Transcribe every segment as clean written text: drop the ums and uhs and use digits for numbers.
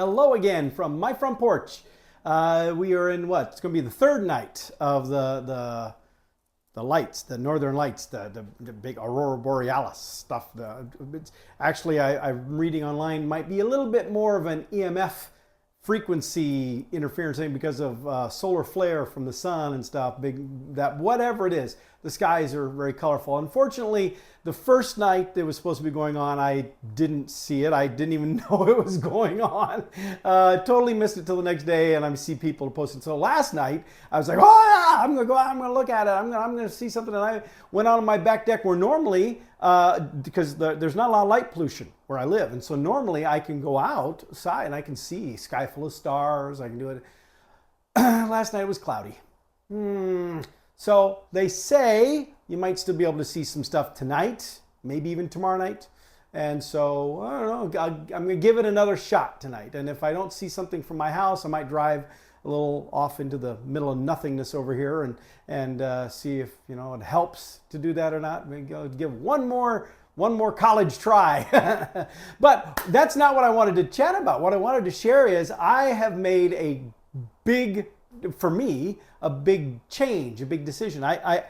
Hello again from my front porch. We are in what? It's going to be the third night of the lights, the northern lights, the big aurora borealis stuff. Actually, I'm reading online, might be a little bit more of an EMF frequency interference thing because of solar flare from the sun and stuff. Whatever it is, the skies are very colorful. Unfortunately, the first night that was supposed to be going on, I didn't see it. I didn't even know it was going on. Totally missed it till the next day, and I see people posting. So last night, I was like, oh yeah, I'm gonna go out, I'm gonna look at it, I'm gonna see something. And I went out on my back deck where normally, because there's not a lot of light pollution where I live, and so normally I can go outside and I can see sky full of stars. I can do it. Last night it was cloudy. So they say you might still be able to see some stuff tonight, maybe even tomorrow night. And so, I don't know, I'm going to give it another shot tonight. And if I don't see something from my house, I might drive a little off into the middle of nothingness over here and see if, it helps to do that or not. Maybe I'll give one more college try. But that's not what I wanted to chat about. What I wanted to share is I have made a big change, a big decision. I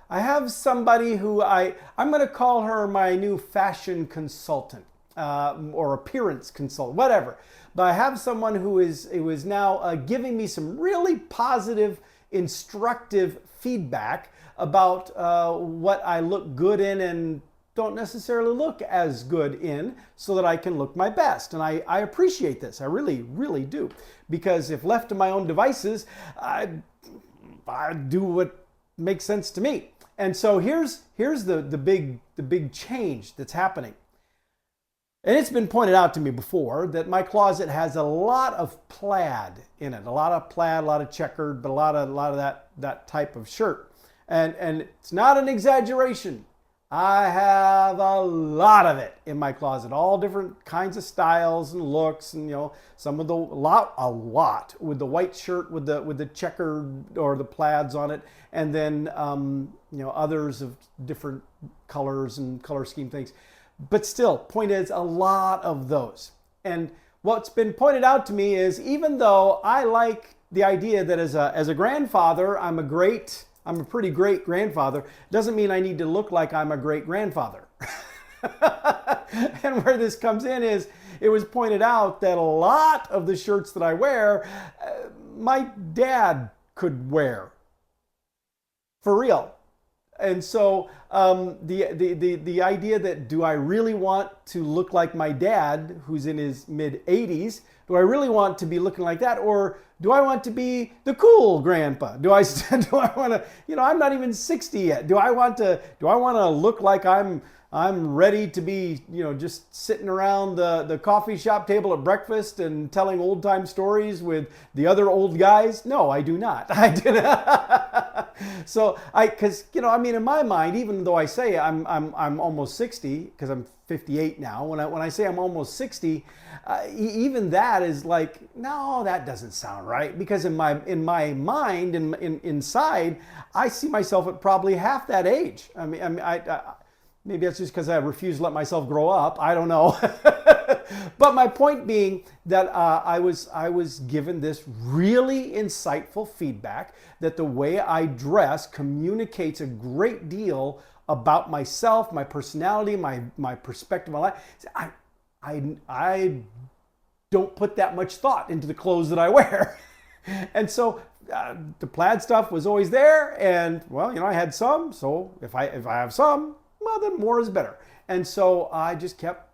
have somebody who I'm going to call her my new fashion consultant or appearance consultant, whatever. But I have someone who is now giving me some really positive, instructive feedback about what I look good in and don't necessarily look as good in, so that I can look my best. And I appreciate this. I really, really do. Because if left to my own devices, I do what makes sense to me. And so here's the big change that's happening. And it's been pointed out to me before that my closet has a lot of plaid in it. A lot of plaid, a lot of checkered, but a lot of that type of shirt. And it's not an exaggeration. I have a lot of it in my closet, all different kinds of styles and looks, and a lot with the white shirt with the checkered or the plaids on it, and then others of different colors and color scheme things. But still, point is, a lot of those. And what's been pointed out to me is, even though I like the idea that as a grandfather, I'm a pretty great grandfather, doesn't mean I need to look like I'm a great grandfather. And where this comes in is, it was pointed out that a lot of the shirts that I wear, my dad could wear. For real. And so the idea that, do I really want to look like my dad, who's in his mid-80s? Do I really want to be looking like that? Or do I want to be the cool grandpa? Do I want to, I'm not even 60 yet. Do I want to look like I'm ready to be, just sitting around the coffee shop table at breakfast and telling old time stories with the other old guys? No, I do not. I do not. So because in my mind, even though I say I'm almost 60, because I'm 58 now, when I say I'm almost 60, even that is like, no, that doesn't sound right, because in my mind and inside, I see myself at probably half that age. Maybe that's just because I refuse to let myself grow up. I don't know. But my point being that I was given this really insightful feedback that the way I dress communicates a great deal about myself, my personality, my perspective on life. I don't put that much thought into the clothes that I wear. And so the plaid stuff was always there. And well, I had some. So if I have some, well, then more is better. And so I just kept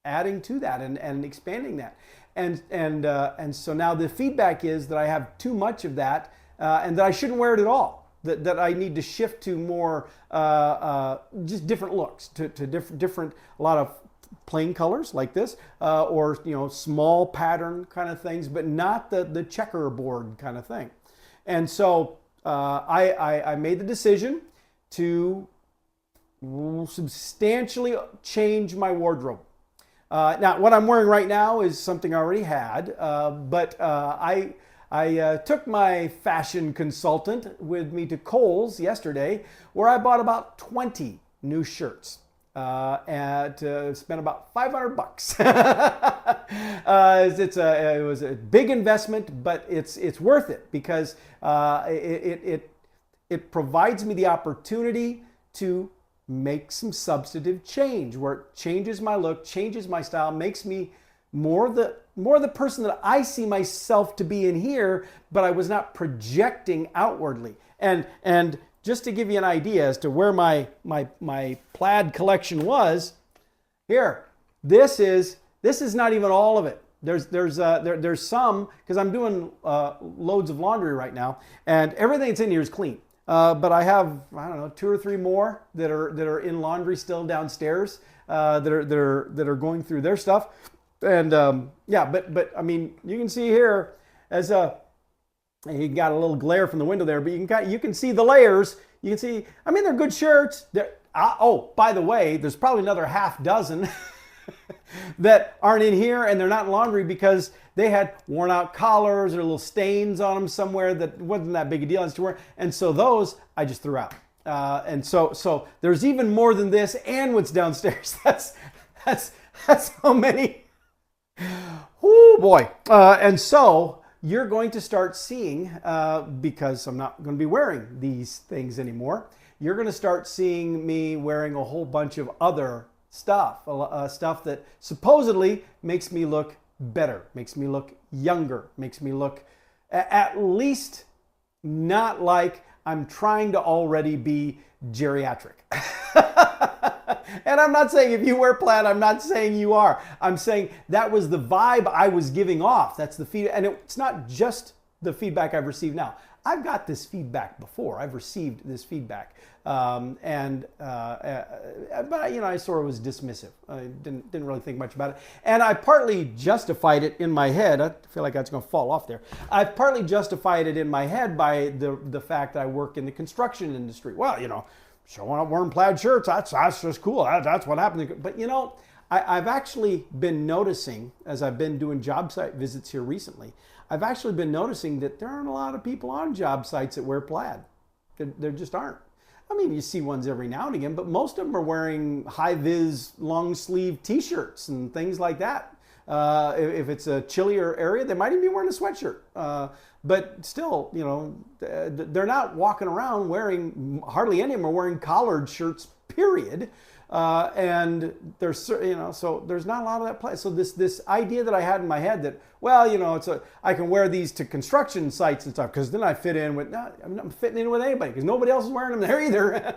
adding to that and expanding that. And so now the feedback is that I have too much of that and that I shouldn't wear it at all. That I need to shift to more just different looks, to different, a lot of plain colors like this, or small pattern kind of things, but not the checkerboard kind of thing. And so I made the decision to substantially change my wardrobe. Now, what I'm wearing right now is something I already had, but I took my fashion consultant with me to Kohl's yesterday, where I bought about 20 new shirts. and spent about $500. It was a big investment, but it's worth it because it provides me the opportunity to make some substantive change where it changes my look, changes my style, makes me more the person that I see myself to be in here, but I was not projecting outwardly. And just to give you an idea as to where my plaid collection was, here, this is not even all of it. There's some, because I'm doing loads of laundry right now, and everything that's in here is clean. But I have, I don't know, 2 or 3 more that are in laundry still downstairs that are going through their stuff. And yeah, but I mean, you can see here as you got a little glare from the window there, but you can see the layers. You can see, I mean, they're good shirts. Oh, by the way, there's probably another half dozen that aren't in here, and they're not in laundry because they had worn out collars or little stains on them somewhere that wasn't that big a deal to wear. And so those I just threw out. And so there's even more than this and what's downstairs. That's how many. Oh boy. And so you're going to start seeing, because I'm not going to be wearing these things anymore, you're going to start seeing me wearing a whole bunch of other stuff, stuff that supposedly makes me look better, makes me look younger, makes me look at least not like I'm trying to already be geriatric. And I'm not saying if you wear plaid, I'm not saying you are. I'm saying that was the vibe I was giving off. That's the feedback. And it's not just the feedback I've received now. I've got this feedback before. I've received this feedback. But you know, I sort of was dismissive. I didn't really think much about it. And I partly justified it in my head. I feel like that's going to fall off there. I partly justified it in my head by the fact that I work in the construction industry. Well, you know, showing up wearing plaid shirts, that's just cool. That's what happens. But you know, I've actually been noticing, as I've been doing job site visits here recently, I've actually been noticing that there aren't a lot of people on job sites that wear plaid. There just aren't. I mean, you see ones every now and again, but most of them are wearing high-vis, long-sleeve t-shirts and things like that. If it's a chillier area, they might even be wearing a sweatshirt. But still, you know, they're not walking around wearing, hardly any of them are wearing collared shirts, period. And there's, you know, so there's not a lot of that play. So this idea that I had in my head that, well, you know, I can wear these to construction sites and stuff because then I fit in with, I'm not fitting in with anybody because nobody else is wearing them there either.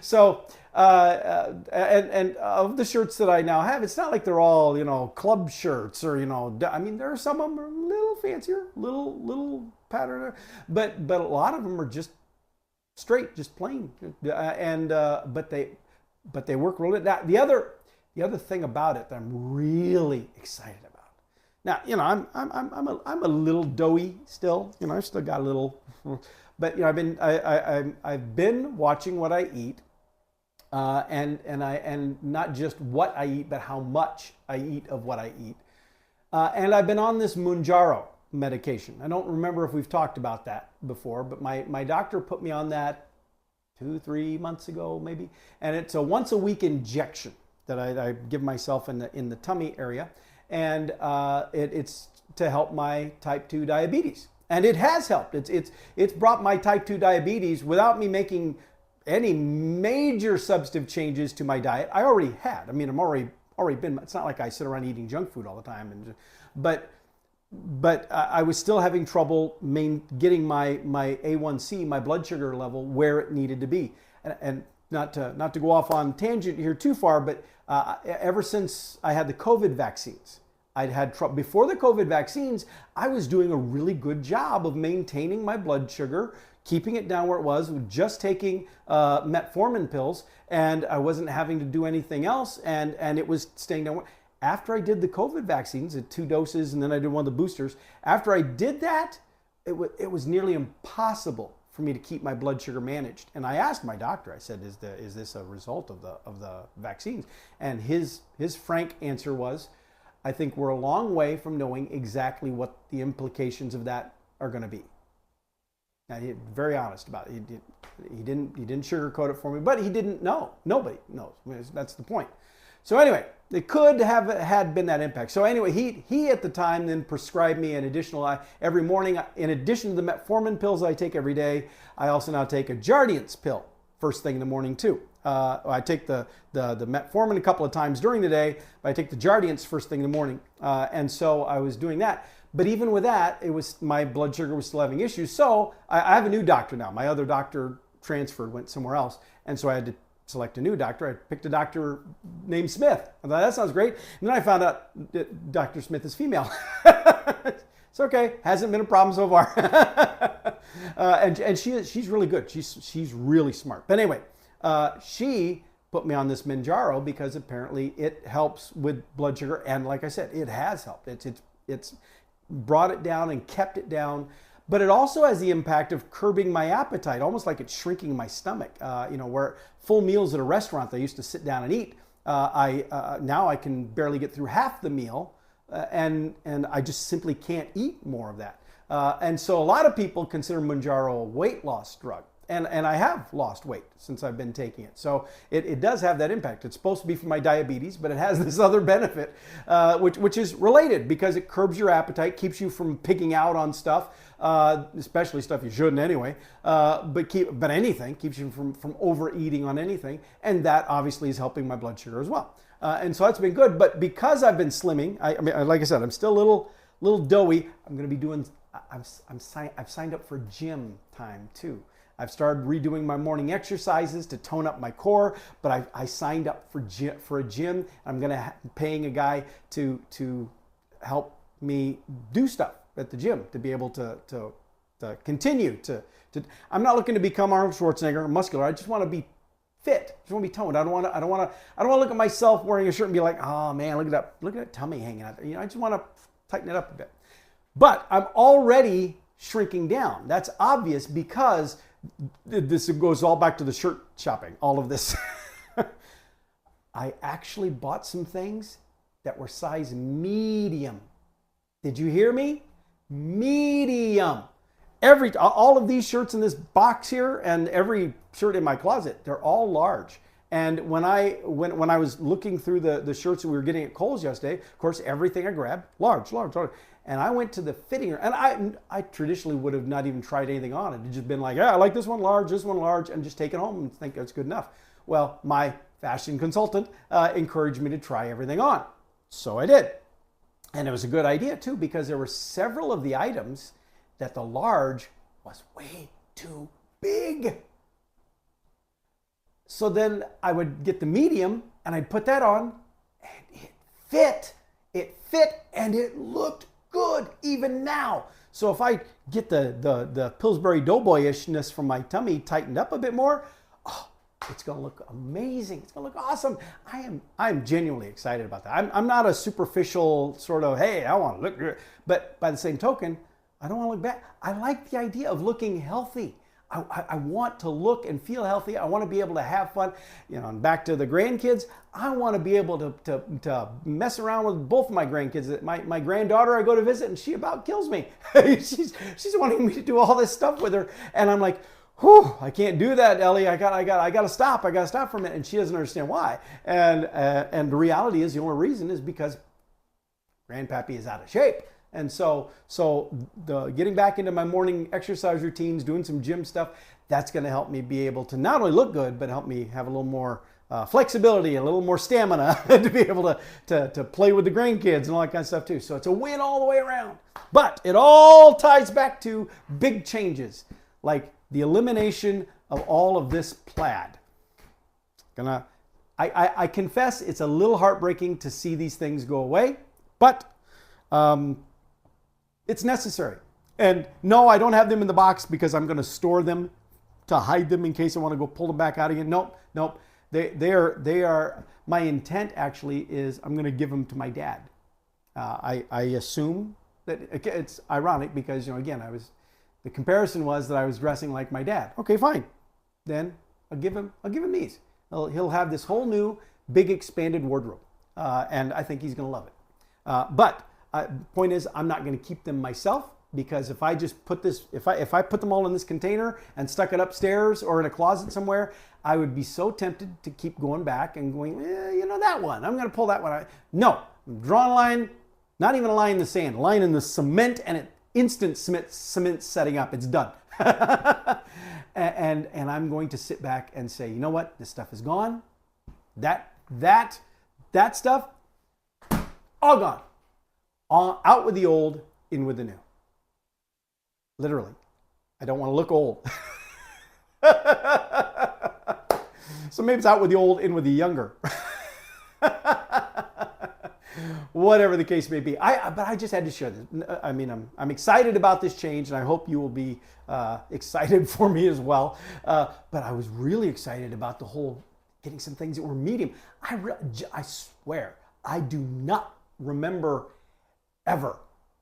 So, and of the shirts that I now have, it's not like they're all, you know, club shirts or, you know, I mean, there are some of them are a little fancier, little pattern, but a lot of them are just straight, just plain. But they work really. Now, the other thing about it that I'm really excited about. Now, you know, I'm a little doughy still. You know, I've still got a little, but you know, I've been watching what I eat, and not just what I eat, but how much I eat of what I eat. And I've been on this Mounjaro medication. I don't remember if we've talked about that before, but my doctor put me on that 2-3 months ago maybe, and it's a once a week injection that I give myself in the tummy area, and it's to help my type 2 diabetes, and it has helped. It's brought my type 2 diabetes without me making any major substantive changes to my diet. I already had. I mean, I'm already been. It's not like I sit around eating junk food all the time, but I was still having trouble getting my A1C, my blood sugar level, where it needed to be. And not to go off on tangent here too far, but ever since I had the COVID vaccines, I'd had trouble. Before the COVID vaccines, I was doing a really good job of maintaining my blood sugar, keeping it down where it was, just taking metformin pills, and I wasn't having to do anything else, and it was staying down. After I did the COVID vaccines at 2 doses, and then I did one of the boosters, after I did that, it was nearly impossible for me to keep my blood sugar managed. And I asked my doctor, I said, is this a result of the vaccines? And his frank answer was, I think we're a long way from knowing exactly what the implications of that are going to be. Now, he very honest about it. He didn't sugarcoat it for me, but he didn't know. Nobody knows. That's the point. So anyway, it could have had been that impact. So anyway, he at the time then prescribed me an additional every morning. In addition to the metformin pills I take every day, I also now take a Jardiance pill first thing in the morning too. I take the metformin a couple of times during the day, but I take the Jardiance first thing in the morning. And so I was doing that. But even with that, my blood sugar was still having issues. So I have a new doctor now. My other doctor transferred, went somewhere else. And so I had to select a new doctor. I picked a doctor named Smith. I thought, that sounds great. And then I found out that Dr. Smith is female. It's okay. Hasn't been a problem so far. And she's really good. She's really smart. But anyway, she put me on this Manjaro because apparently it helps with blood sugar. And like I said, it has helped. It's brought it down and kept it down. But it also has the impact of curbing my appetite, almost like it's shrinking my stomach. Where full meals at a restaurant that I used to sit down and eat, now I can barely get through half the meal, and I just simply can't eat more of that. And so a lot of people consider Manjaro a weight loss drug. And I have lost weight since I've been taking it. So it does have that impact. It's supposed to be for my diabetes, but it has this other benefit, which is related because it curbs your appetite, keeps you from picking out on stuff, especially stuff you shouldn't anyway, but anything, keeps you from overeating on anything. And that obviously is helping my blood sugar as well. And so that's been good. But because I've been slimming, I mean, like I said, I'm still a little doughy. I'm going to be doing, I've signed up for gym time too. I've started redoing my morning exercises to tone up my core, but I signed up for a gym. I'm going to paying a guy to help me do stuff at the gym to be able to continue to. I'm not looking to become Arnold Schwarzenegger, muscular. I just want to be fit. I just want to be toned. I don't want to look at myself wearing a shirt and be like, oh man, look at that tummy hanging out there. I just want to tighten it up a bit. But I'm already shrinking down. That's obvious because this goes all back to the shirt shopping, all of this. I actually bought some things that were size medium. Did you hear me? Medium. All of these shirts in this box here and every shirt in my closet, they're all large. And when I was looking through the shirts that we were getting at Kohl's yesterday, of course, everything I grabbed, large. And I went to the fitting room, and I traditionally would have not even tried anything on it. It'd just been like, yeah, I like this one large, and just take it home and think that's good enough. Well, my fashion consultant encouraged me to try everything on. So I did. And it was a good idea too, because there were several of the items that the large was way too big. So then I would get the medium and I'd put that on and it fit. It fit and it looked good even now. So if I get the Pillsbury Doughboyishness from my tummy tightened up a bit more, it's going to look amazing. It's going to look awesome. I'm genuinely excited about that. I'm not a superficial sort of, hey, I want to look good. But by the same token, I don't want to look bad. I like the idea of looking healthy. I want to look and feel healthy. I want to be able to have fun. And back to the grandkids, I want to be able to mess around with both of my grandkids. My granddaughter I go to visit and she about kills me. she's wanting me to do all this stuff with her. And I'm like, whew, I can't do that, Ellie. I gotta stop. I gotta stop for a minute. And she doesn't understand why. And the reality is the only reason is because Grandpappy is out of shape. And so the getting back into my morning exercise routines, doing some gym stuff, that's going to help me be able to not only look good, but help me have a little more flexibility, a little more stamina to be able to play with the grandkids and all that kind of stuff too. So it's a win all the way around. But it all ties back to big changes, like the elimination of all of this plaid. I confess it's a little heartbreaking to see these things go away, but it's necessary. And no, I don't have them in the box because I'm going to store them to hide them in case I want to go pull them back out again. Nope. They are. My intent actually is I'm going to give them to my dad. I assume that it's ironic because again the comparison was that I was dressing like my dad. Okay, fine. Then I'll give him these. He'll have this whole new big expanded wardrobe, and I think he's going to love it. But point is, I'm not going to keep them myself. because if I just put this, if I put them all in this container and stuck it upstairs or in a closet somewhere, I would be so tempted to keep going back and going, you know, that one, I'm going to pull that one out. No, I'm drawing a line, not even a line in the sand, a line in the cement, and an instant cement setting up. It's done. and I'm going to sit back and say, you know what, this stuff is gone. That stuff, all gone. Out with the old, in with the new. Literally. I don't want to look old. So maybe it's out with the old, in with the younger. Whatever the case may be. But I just had to share this. I mean, I'm excited about this change, and I hope you will be excited for me as well. But I was really excited about the whole getting some things that were medium. I swear, I do not remember ever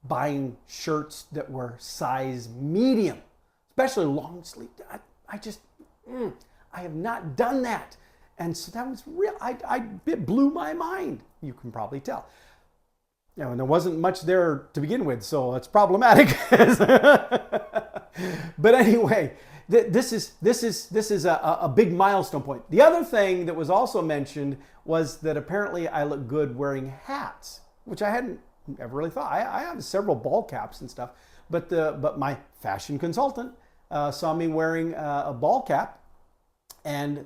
buying shirts that were size medium, especially long sleeve. I have not done that. And so that was real. It blew my mind. You can probably tell. You know, and there wasn't much there to begin with, so it's problematic. But anyway, this is a big milestone point. The other thing that was also mentioned was that apparently I look good wearing hats, which I hadn't ever really thought. I have several ball caps and stuff, but my fashion consultant saw me wearing a ball cap and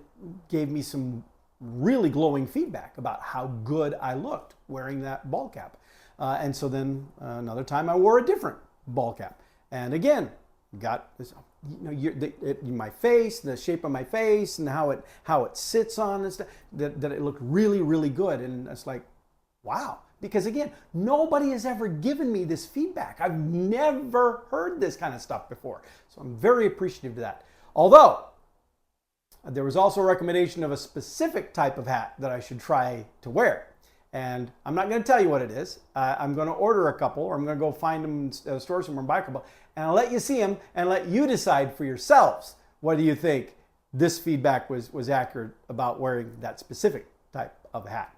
gave me some really glowing feedback about how good I looked wearing that ball cap. And so then another time I wore a different ball cap, and again got this, you know, my face, the shape of my face, and how it sits on and stuff. That it looked really, really good, and it's like, wow. Because again, nobody has ever given me this feedback. I've never heard this kind of stuff before. So I'm very appreciative of that. Although, there was also a recommendation of a specific type of hat that I should try to wear. And I'm not going to tell you what it is. I'm going to order a couple, or I'm going to go find them in a store somewhere and buy a couple. And I'll let you see them and let you decide for yourselves whether you think this feedback was accurate about wearing that specific type of hat.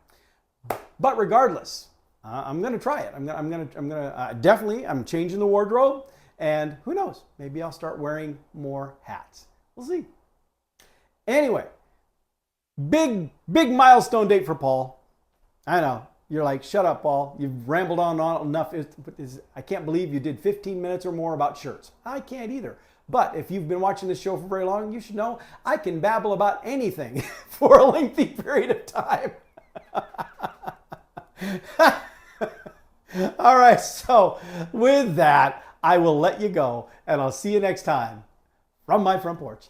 But regardless, I'm going to try it. I'm changing the wardrobe, and who knows? Maybe I'll start wearing more hats. We'll see. Anyway, big milestone date for Paul. I know. You're like, shut up, Paul. You've rambled on enough. I can't believe you did 15 minutes or more about shirts. I can't either. But if you've been watching this show for very long, you should know I can babble about anything for a lengthy period of time. All right, so with that, I will let you go, and I'll see you next time from my front porch.